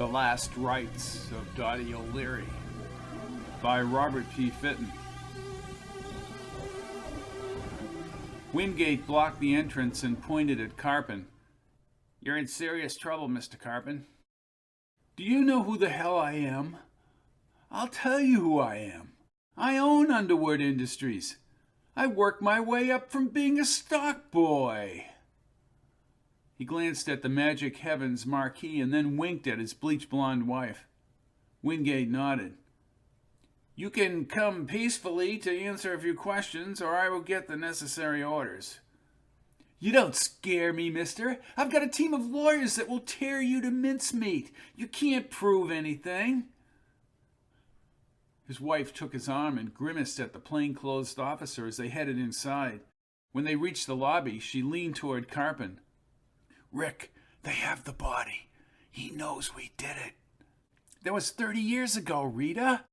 The Last Rites of Dottie O'Leary by Robert P. Fitton. Wingate blocked the entrance and pointed at Carpin. "You're in serious trouble, Mr. Carpin." "Do you know who the hell I am?" "I'll tell you who I am. I own Underwood Industries. I worked my way up from being a stock boy." He glanced at the Magic Heavens marquee and then winked at his bleach-blonde wife. Wingate nodded. "You can come peacefully to answer a few questions, or I will get the necessary orders." "You don't scare me, mister. I've got a team of lawyers that will tear you to mincemeat. You can't prove anything." His wife took his arm and grimaced at the plain-clothes officer as they headed inside. When they reached the lobby, she leaned toward Carpin. "Rick, they have the body. He knows we did it." "That was 30 years ago, Rita."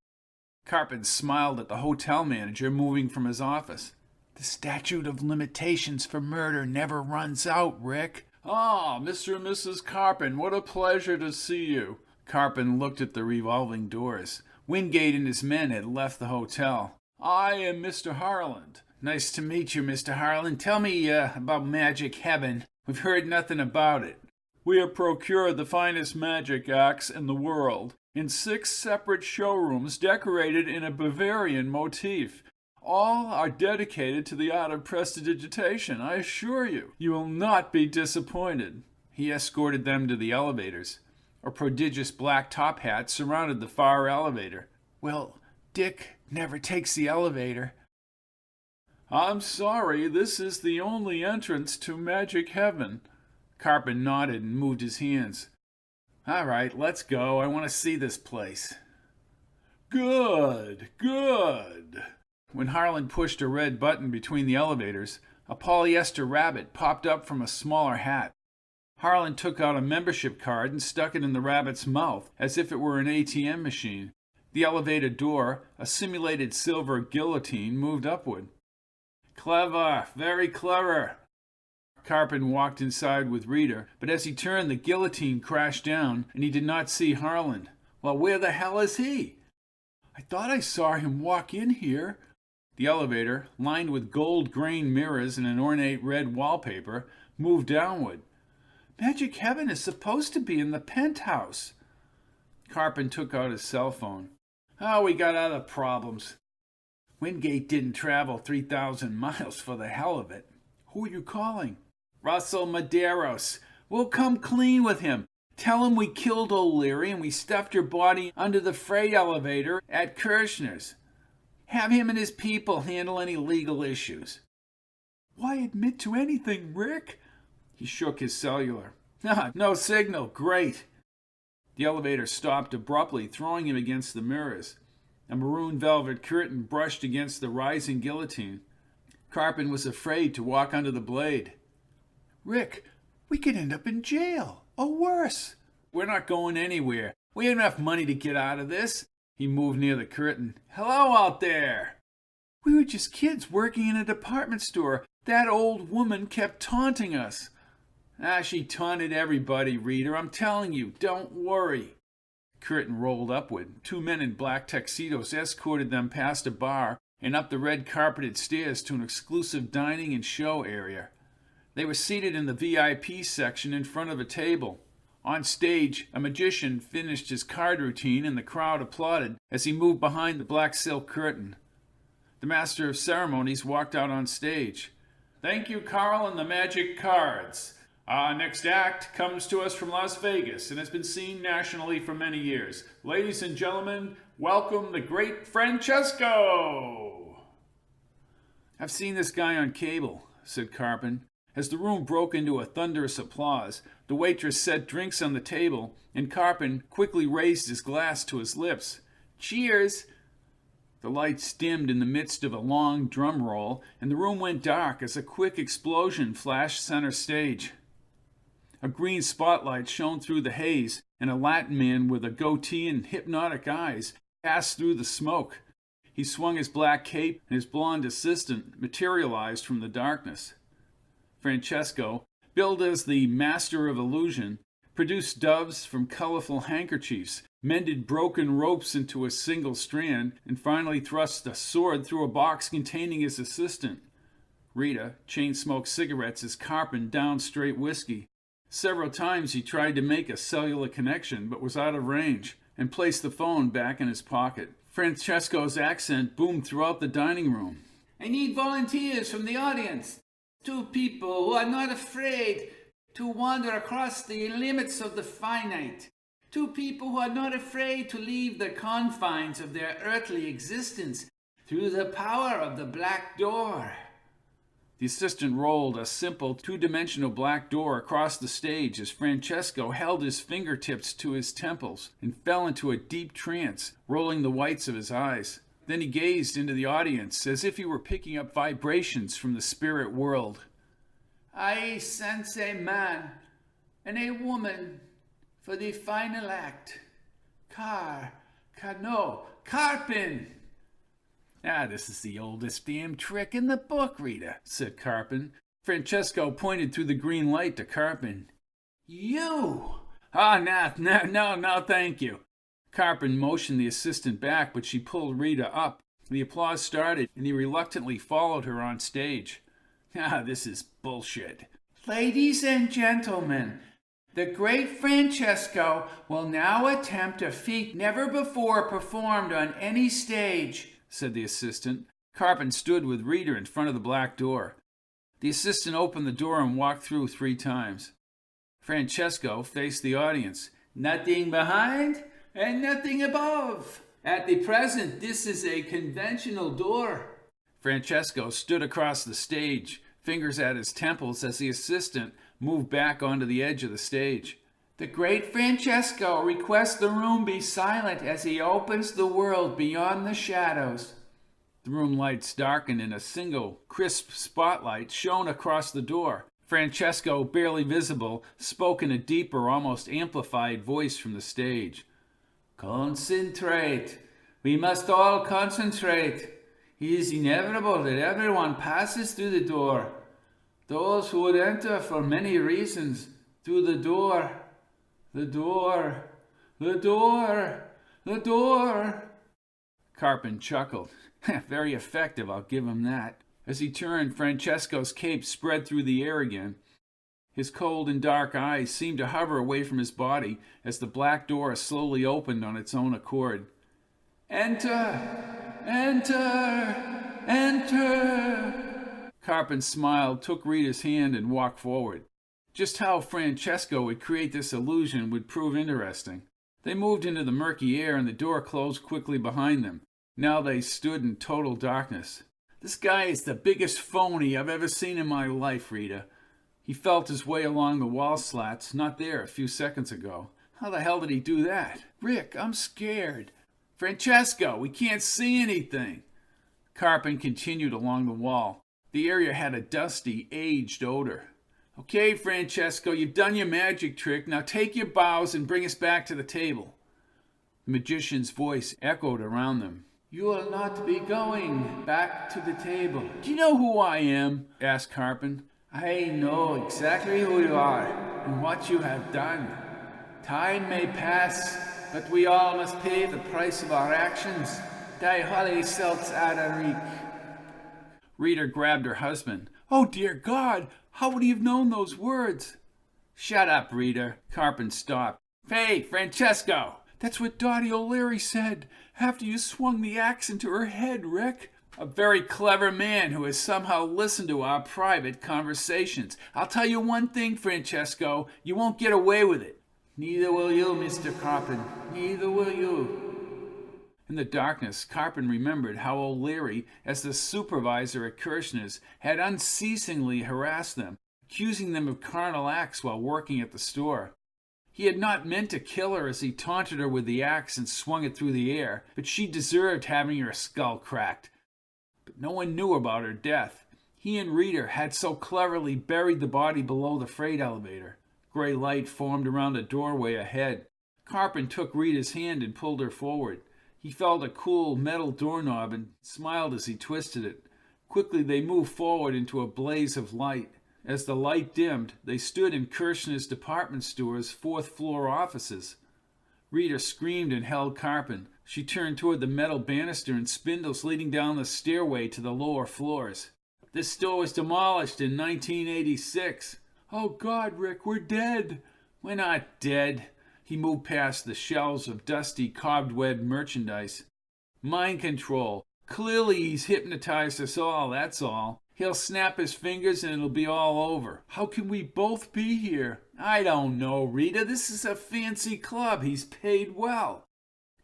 Carpin smiled at the hotel manager moving from his office. "The statute of limitations for murder never runs out, Rick." "Ah, Mr. and Mrs. Carpin, what a pleasure to see you." Carpin looked at the revolving doors. Wingate and his men had left the hotel. "I am Mr. Harland." "Nice to meet you, Mr. Harland. Tell me about Magic Heaven. We've heard nothing about it." "We have procured the finest magic acts in the world in 6 separate showrooms decorated in a Bavarian motif. All are dedicated to the art of prestidigitation. I assure you, you will not be disappointed." He escorted them to the elevators. A prodigious black top hat surrounded the far elevator. "Well, Dick never takes the elevator." "I'm sorry, this is the only entrance to Magic Heaven." Carpin nodded and moved his hands. "All right, let's go. I want to see this place." "Good, good." When Harlan pushed a red button between the elevators, a polyester rabbit popped up from a smaller hat. Harlan took out a membership card and stuck it in the rabbit's mouth as if it were an ATM machine. The elevator door, a simulated silver guillotine, moved upward. "Clever, very clever." Carpin walked inside with Rita, but as he turned, the guillotine crashed down, and he did not see Harlan. "Well, where the hell is he?" "I thought I saw him walk in here." The elevator, lined with gold-grain mirrors and an ornate red wallpaper, moved downward. "Magic Heaven is supposed to be in the penthouse." Carpin took out his cell phone. "Oh, we got other problems." "Wingate didn't travel 3,000 miles for the hell of it." "Who are you calling?" "Russell Medeiros. We'll come clean with him. Tell him we killed O'Leary and we stuffed your body under the freight elevator at Kirshner's. Have him and his people handle any legal issues." "Why admit to anything, Rick?" He shook his cellular. "No signal. Great." The elevator stopped abruptly, throwing him against the mirrors. A maroon velvet curtain brushed against the rising guillotine. Carpin was afraid to walk under the blade. "Rick, we could end up in jail, or worse." "We're not going anywhere. We have enough money to get out of this." He moved near the curtain. "Hello out there." "We were just kids working in a department store. That old woman kept taunting us." She taunted everybody, Rita. I'm telling you, don't worry." The curtain rolled upward. 2 men in black tuxedos escorted them past a bar and up the red-carpeted stairs to an exclusive dining and show area. They were seated in the VIP section in front of a table. On stage, a magician finished his card routine and the crowd applauded as he moved behind the black silk curtain. The master of ceremonies walked out on stage. "Thank you, Carl and the magic cards. Our next act comes to us from Las Vegas and has been seen nationally for many years. Ladies and gentlemen, welcome the Great Franchesco." "I've seen this guy on cable," said Carpin. As the room broke into a thunderous applause, the waitress set drinks on the table, and Carpin quickly raised his glass to his lips. "Cheers!" The lights dimmed in the midst of a long drum roll, and the room went dark as a quick explosion flashed center stage. A green spotlight shone through the haze, and a Latin man with a goatee and hypnotic eyes passed through the smoke. He swung his black cape, and his blonde assistant materialized from the darkness. Franchesco, billed as the master of illusion, produced doves from colorful handkerchiefs, mended broken ropes into a single strand, and finally thrust a sword through a box containing his assistant. Rita chain-smoked cigarettes as Carpin downed straight whiskey. Several times he tried to make a cellular connection, but was out of range, and placed the phone back in his pocket. Franchesco's accent boomed throughout the dining room. I need volunteers from the audience. 2 people who are not afraid to wander across the limits of the finite. 2 people who are not afraid to leave the confines of their earthly existence through the power of the black door. The assistant rolled a simple 2-dimensional black door across the stage as Franchesco held his fingertips to his temples and fell into a deep trance, rolling the whites of his eyes. Then he gazed into the audience as if he were picking up vibrations from the spirit world. I sense a man and a woman for the final act. Carpin! This is the oldest damn trick in the book, Rita, said Carpin. Franchesco pointed through the green light to Carpin. You! No, thank you. Carpin motioned the assistant back, but she pulled Rita up. The applause started, and he reluctantly followed her on stage. This is bullshit. Ladies and gentlemen, the Great Franchesco will now attempt a feat never before performed on any stage, said the assistant. Carpin stood with Rita in front of the black door. The assistant opened the door and walked through 3 times. Franchesco faced the audience. Nothing behind and nothing above. At the present, this is a conventional door. Franchesco stood across the stage, fingers at his temples as the assistant moved back onto the edge of the stage. The Great Franchesco requests the room be silent as he opens the world beyond the shadows. The room lights darkened and a single, crisp spotlight shone across the door. Franchesco, barely visible, spoke in a deeper, almost amplified voice from the stage. Concentrate. We must all concentrate. It is inevitable that everyone passes through the door. Those who would enter for many reasons, through the door. The door. The door. The door. Carpin chuckled. Very effective, I'll give him that. As he turned, Franchesco's cape spread through the air again. His cold and dark eyes seemed to hover away from his body as the black door slowly opened on its own accord. Enter! Enter! Enter! Carpin smiled, took Rita's hand, and walked forward. Just how Franchesco would create this illusion would prove interesting. They moved into the murky air and the door closed quickly behind them. Now they stood in total darkness. This guy is the biggest phony I've ever seen in my life, Rita. He felt his way along the wall slats, not there a few seconds ago. How the hell did he do that? Rick, I'm scared. Franchesco, we can't see anything. Carpin continued along the wall. The area had a dusty, aged odor. Okay, Franchesco, you've done your magic trick. Now take your bows and bring us back to the table. The magician's voice echoed around them. You will not be going back to the table. Do you know who I am? Asked Carpin. I know exactly who you are and what you have done. Time may pass, but we all must pay the price of our actions. Die Holly Seltz Adarik. Rita grabbed her husband. Oh, dear God, how would he have known those words? Shut up, Rita. Carpin stopped. Hey, Franchesco! That's what Dottie O'Leary said after you swung the axe into her head, Rick. A very clever man who has somehow listened to our private conversations. I'll tell you one thing, Franchesco, you won't get away with it. Neither will you, Mr. Carpin. Neither will you. In the darkness, Carpin remembered how O'Leary, as the supervisor at Kirshner's, had unceasingly harassed them, accusing them of carnal acts while working at the store. He had not meant to kill her as he taunted her with the axe and swung it through the air, but she deserved having her skull cracked. But no one knew about her death. He and Rita had so cleverly buried the body below the freight elevator. Gray light formed around a doorway ahead. Carpin took Rita's hand and pulled her forward. He felt a cool metal doorknob and smiled as he twisted it. Quickly they moved forward into a blaze of light. As the light dimmed, they stood in Kirshner's department store's fourth-floor offices. Rita screamed and held Carpen. She turned toward the metal banister and spindles leading down the stairway to the lower floors. "This store was demolished in 1986. "Oh, God, Rick, we're dead." "We're not dead." He moved past the shelves of dusty, cobwebbed merchandise. "Mind control. Clearly he's hypnotized us all, that's all. He'll snap his fingers and it'll be all over." "How can we both be here?" "I don't know, Rita. This is a fancy club. He's paid well."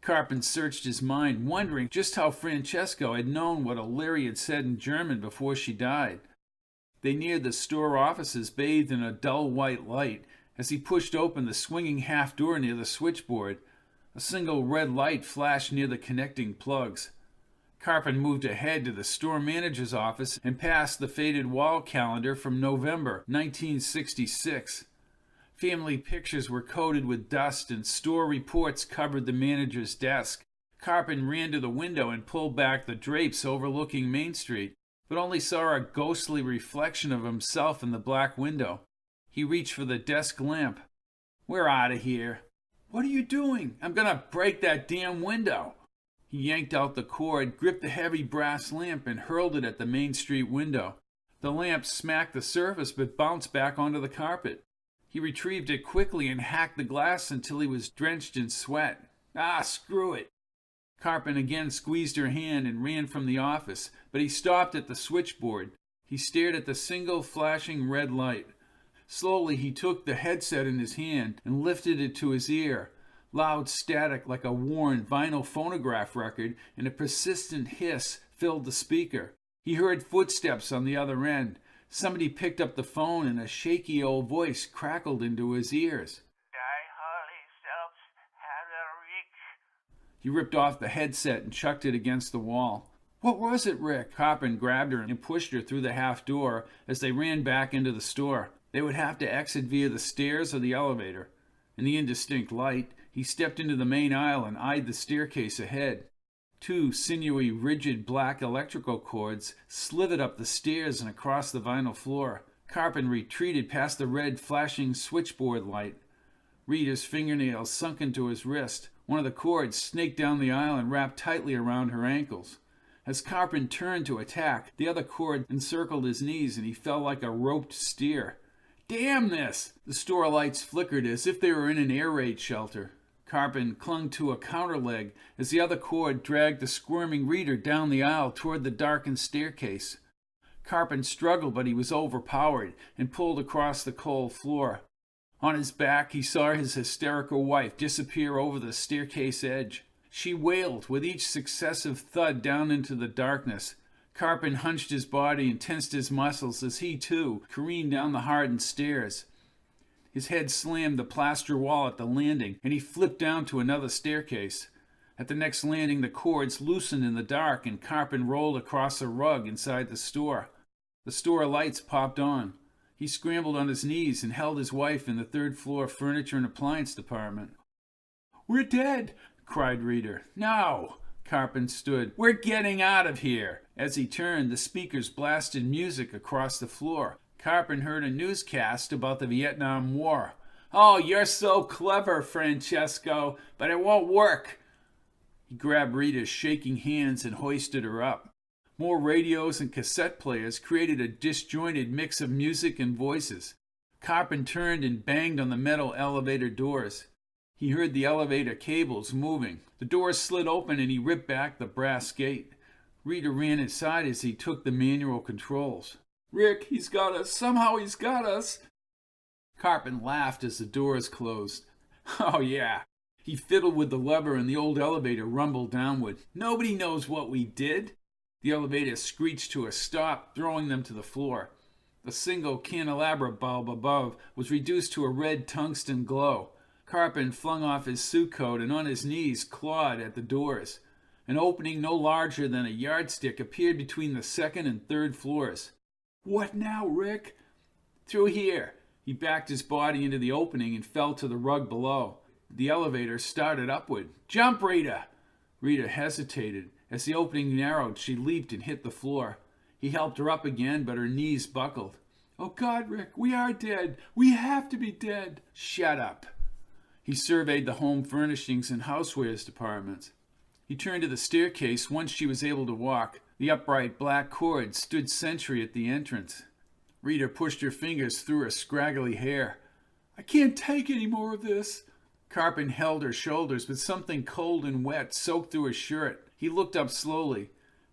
Carpen searched his mind, wondering just how Franchesco had known what O'Leary had said in German before she died. They neared the store offices, bathed in a dull white light. As he pushed open the swinging half door near the switchboard, a single red light flashed near the connecting plugs. Carpen moved ahead to the store manager's office and passed the faded wall calendar from November 1966. Family pictures were coated with dust and store reports covered the manager's desk. Carpen ran to the window and pulled back the drapes overlooking Main Street, but only saw a ghostly reflection of himself in the black window. He reached for the desk lamp. "We're out of here." "What are you doing?" "I'm gonna break that damn window." He yanked out the cord, gripped the heavy brass lamp, and hurled it at the Main Street window. The lamp smacked the surface but bounced back onto the carpet. He retrieved it quickly and hacked the glass until he was drenched in sweat. "Ah, screw it." Carpen again squeezed her hand and ran from the office, but he stopped at the switchboard. He stared at the single flashing red light. Slowly he took the headset in his hand and lifted it to his ear. Loud static like a worn vinyl phonograph record and a persistent hiss filled the speaker. He heard footsteps on the other end. Somebody picked up the phone and a shaky old voice crackled into his ears. He ripped off the headset and chucked it against the wall. "What was it, Rick?" Carpen grabbed her and pushed her through the half door as they ran back into the store. They would have to exit via the stairs or the elevator. In the indistinct light, he stepped into the main aisle and eyed the staircase ahead. Two sinewy, rigid black electrical cords slithered up the stairs and across the vinyl floor. Carpen retreated past the red, flashing switchboard light. Rita's fingernails sunk into his wrist. One of the cords snaked down the aisle and wrapped tightly around her ankles. As Carpen turned to attack, the other cord encircled his knees and he fell like a roped steer. "Damn this!" The store lights flickered as if they were in an air raid shelter. Carpen clung to a counter leg as the other cord dragged the squirming Rita down the aisle toward the darkened staircase. Carpen struggled, but he was overpowered and pulled across the cold floor. On his back, he saw his hysterical wife disappear over the staircase edge. She wailed with each successive thud down into the darkness. Carpen hunched his body and tensed his muscles as he, too, careened down the hardened stairs. His head slammed the plaster wall at the landing, and he flipped down to another staircase. At the next landing, the cords loosened in the dark, and Carpen rolled across a rug inside the store. The store lights popped on. He scrambled on his knees and held his wife in the third-floor furniture and appliance department. "We're dead!" cried Rita. "No!" Carpen stood. "We're getting out of here!" As he turned, the speakers blasted music across the floor. Carpen heard a newscast about the Vietnam War. "Oh, you're so clever, Franchesco, but it won't work." He grabbed Rita's shaking hands and hoisted her up. More radios and cassette players created a disjointed mix of music and voices. Carpen turned and banged on the metal elevator doors. He heard the elevator cables moving. The doors slid open and he ripped back the brass gate. Rita ran inside as he took the manual controls. "Rick, he's got us. Somehow he's got us." Carpen laughed as the doors closed. "Oh, yeah." He fiddled with the lever and the old elevator rumbled downward. "Nobody knows what we did." The elevator screeched to a stop, throwing them to the floor. The single candelabra bulb above was reduced to a red tungsten glow. Carpen flung off his suit coat and on his knees clawed at the doors. An opening no larger than a yardstick appeared between the second and third floors. "What now, Rick?" "Through here." He backed his body into the opening and fell to the rug below. The elevator started upward. "Jump, Rita!" Rita hesitated. As the opening narrowed, she leaped and hit the floor. He helped her up again, but her knees buckled. Oh God, Rick, we are dead. We have to be dead. Shut up. He surveyed the home furnishings and housewares departments. He turned to the staircase once she was able to walk. The upright black cord stood sentry at the entrance. Rita pushed her fingers through her scraggly hair. I can't take any more of this. Carpin held her shoulders, but something cold and wet soaked through his shirt. He looked up slowly.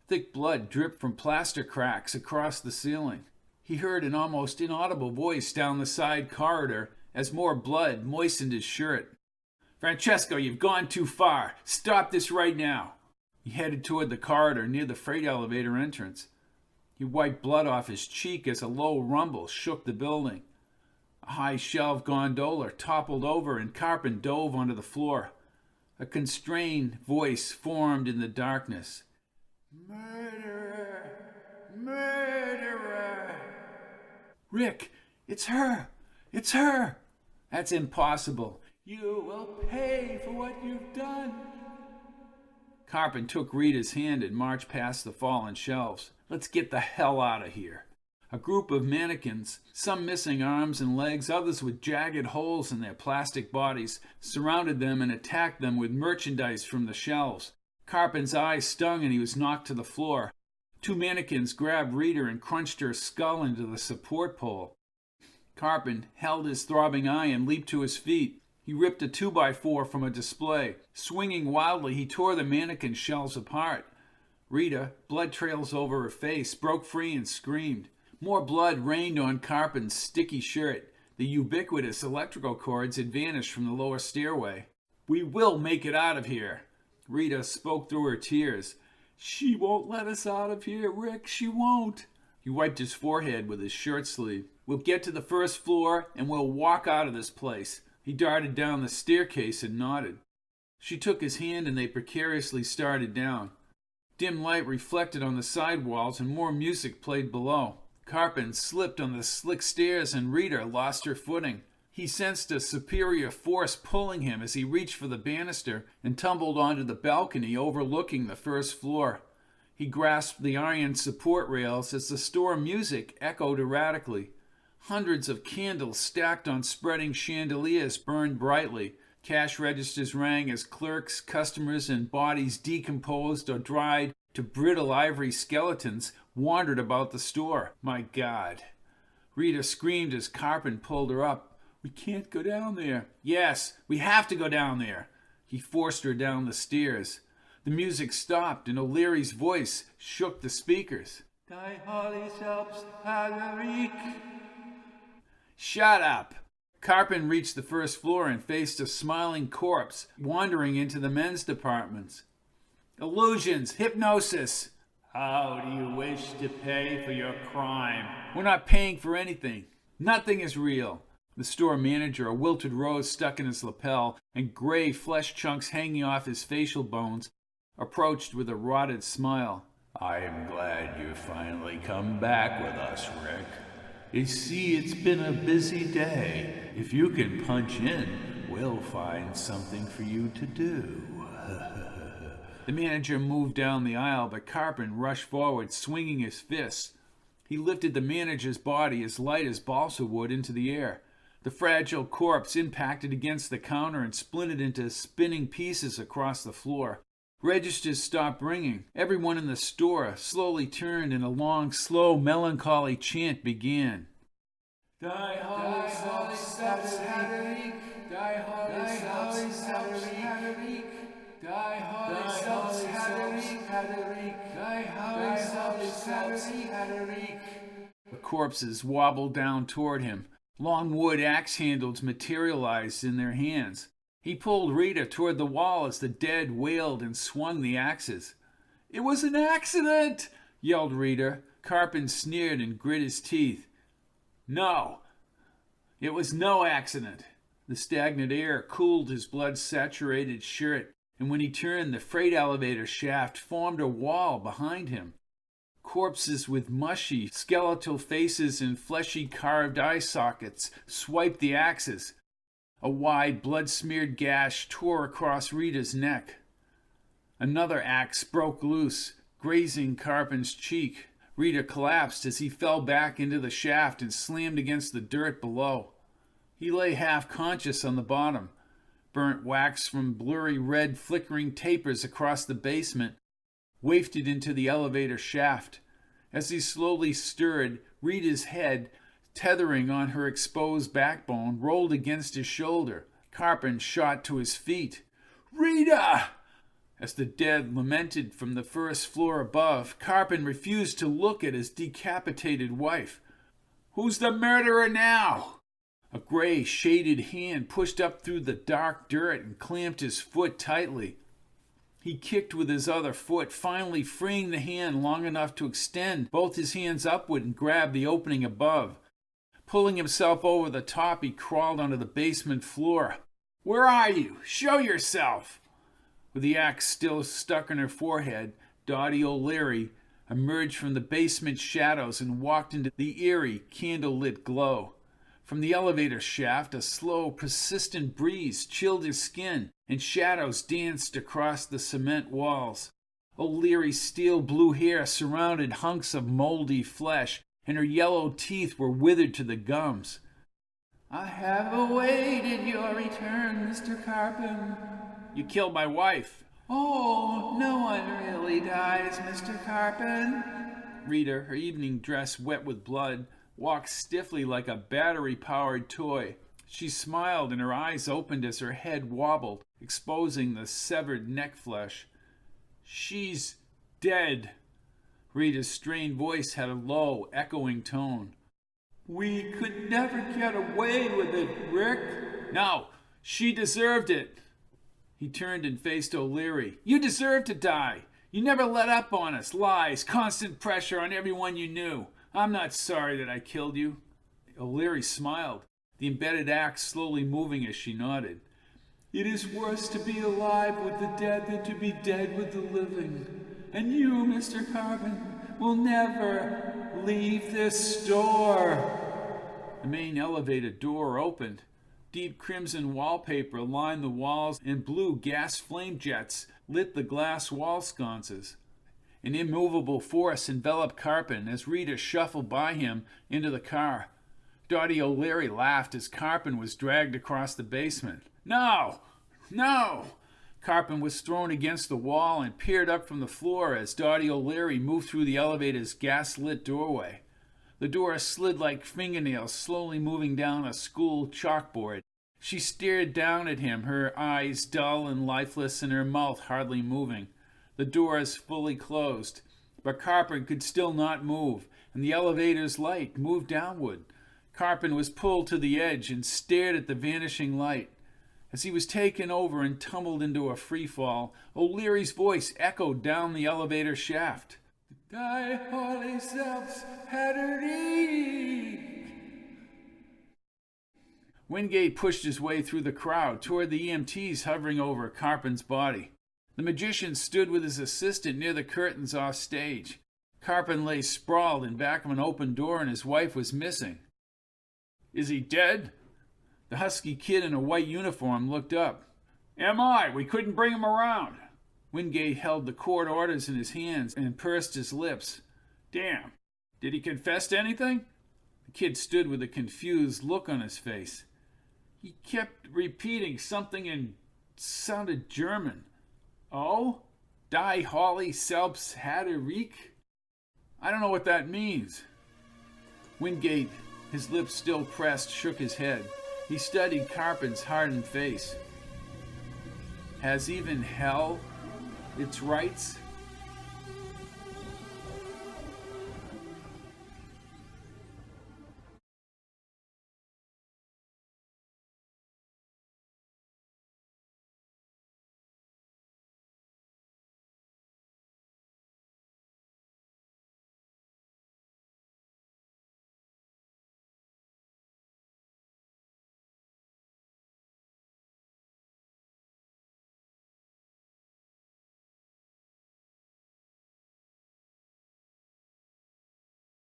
Thick blood dripped from plaster cracks across the ceiling. He heard an almost inaudible voice down the side corridor as more blood moistened his shirt. Franchesco, you've gone too far. Stop this right now. He headed toward the corridor near the freight elevator entrance. He wiped blood off his cheek as a low rumble shook the building. A high-shelved gondola toppled over and Carpin dove onto the floor. A constrained voice formed in the darkness. Murderer! Murderer! Rick, it's her! It's her! That's impossible. You will pay for what you've done. Carpin took Rita's hand and marched past the fallen shelves. Let's get the hell out of here. A group of mannequins, some missing arms and legs, others with jagged holes in their plastic bodies, surrounded them and attacked them with merchandise from the shelves. Carpin's eyes stung and he was knocked to the floor. Two mannequins grabbed Rita and crunched her skull into the support pole. Carpin held his throbbing eye and leaped to his feet. He ripped a 2x4 from a display. Swinging wildly, he tore the mannequin shelves apart. Rita, blood trails over her face, broke free and screamed. More blood rained on Carpin's sticky shirt. The ubiquitous electrical cords had vanished from the lower stairway. We will make it out of here. Rita spoke through her tears. She won't let us out of here, Rick. She won't. He wiped his forehead with his shirt sleeve. We'll get to the first floor and we'll walk out of this place. He darted down the staircase and nodded. She took his hand and they precariously started down. Dim light reflected on the side walls and more music played below. Carpin slipped on the slick stairs and Rita lost her footing. He sensed a superior force pulling him as he reached for the banister and tumbled onto the balcony overlooking the first floor. He grasped the iron support rails as the store music echoed erratically. Hundreds of candles stacked on spreading chandeliers burned brightly. Cash registers rang as clerks, customers, and bodies decomposed or dried to brittle ivory skeletons wandered about the store. My God. Rita screamed as Carpin pulled her up. We can't go down there. Yes, we have to go down there. He forced her down the stairs. The music stopped and O'Leary's voice shook the speakers. Die Holly helps Alaric. Shut up. Carpin reached the first floor and faced a smiling corpse wandering into the men's departments. Illusions, hypnosis. How do you wish to pay for your crime? We're not paying for anything. Nothing is real. The store manager, a wilted rose stuck in his lapel and gray flesh chunks hanging off his facial bones, approached with a rotted smile. I am glad you've finally come back with us, Rick. You see, it's been a busy day. If you can punch in, we'll find something for you to do. The manager moved down the aisle, but Carpin rushed forward, swinging his fists. He lifted the manager's body as light as balsa wood into the air. The fragile corpse impacted against the counter and splintered into spinning pieces across the floor. Registers stopped ringing. Everyone in the store slowly turned and a long, slow, melancholy chant began. Die Holly Subs Haderic. Die Holly Subs Haderic. Die Holly Subs Haderic. Die Holly Subs Haderic. The corpses wobbled down toward him. Long wood axe handles materialized in their hands. He pulled Rita toward the wall as the dead wailed and swung the axes. It was an accident, yelled Rita. Carpin sneered and grit his teeth. No, it was no accident. The stagnant air cooled his blood-saturated shirt, and when he turned, the freight elevator shaft formed a wall behind him. Corpses with mushy, skeletal faces and fleshy carved eye sockets swiped the axes. A wide, blood-smeared gash tore across Rita's neck. Another axe broke loose, grazing Carpin's cheek. Rita collapsed as he fell back into the shaft and slammed against the dirt below. He lay half-conscious on the bottom. Burnt wax from blurry red flickering tapers across the basement wafted into the elevator shaft. As he slowly stirred, Rita's head, tethering on her exposed backbone, rolled against his shoulder. Carpin shot to his feet. "Rita!" As the dead lamented from the first floor above, Carpin refused to look at his decapitated wife. "Who's the murderer now?" A gray, shaded hand pushed up through the dark dirt and clamped his foot tightly. He kicked with his other foot, finally freeing the hand long enough to extend both his hands upward and grab the opening above. Pulling himself over the top, he crawled onto the basement floor. "Where are you? Show yourself!" With the axe still stuck in her forehead, Dottie O'Leary emerged from the basement shadows and walked into the eerie, candle-lit glow. From the elevator shaft, a slow, persistent breeze chilled her skin, and shadows danced across the cement walls. O'Leary's steel-blue hair surrounded hunks of moldy flesh, and her yellow teeth were withered to the gums. "I have awaited your return, Mr. Carpin." "You killed my wife." "Oh, no one really dies, Mr. Carpin." Rita, her evening dress wet with blood, walked stiffly like a battery-powered toy. She smiled and her eyes opened as her head wobbled, exposing the severed neck flesh. "She's dead." Rita's strained voice had a low, echoing tone. "We could never get away with it, Rick." "No, she deserved it." He turned and faced O'Leary. "You deserve to die. You never let up on us. Lies, constant pressure on everyone you knew. I'm not sorry that I killed you." O'Leary smiled, the embedded axe slowly moving as she nodded. "It is worse to be alive with the dead than to be dead with the living. And you, Mr. Carpin, will never leave this store." The main elevator door opened. Deep crimson wallpaper lined the walls, and blue gas flame jets lit the glass wall sconces. An immovable force enveloped Carpin as Rita shuffled by him into the car. Dottie O'Leary laughed as Carpin was dragged across the basement. "No! No!" Carpin was thrown against the wall and peered up from the floor as Dottie O'Leary moved through the elevator's gas-lit doorway. The door slid like fingernails slowly moving down a school chalkboard. She stared down at him, her eyes dull and lifeless and her mouth hardly moving. The doors fully closed, but Carpin could still not move, and the elevator's light moved downward. Carpin was pulled to the edge and stared at the vanishing light. As he was taken over and tumbled into a free fall, O'Leary's voice echoed down the elevator shaft. "Die holy selves had a reek." Wingate pushed his way through the crowd toward the EMTs hovering over Carpin's body. The magician stood with his assistant near the curtains off stage. Carpin lay sprawled in back of an open door and his wife was missing. "Is he dead?" The husky kid in a white uniform looked up. "Am I? We couldn't bring him around." Wingate held the court orders in his hands and pursed his lips. "Damn. Did he confess to anything?" The kid stood with a confused look on his face. "He kept repeating something and sounded German." "Oh? Die Holly Selbst hatte Reek?" "I don't know what that means." Wingate, his lips still pressed, shook his head. He studied Carpin's hardened face. "Has even hell its rights?"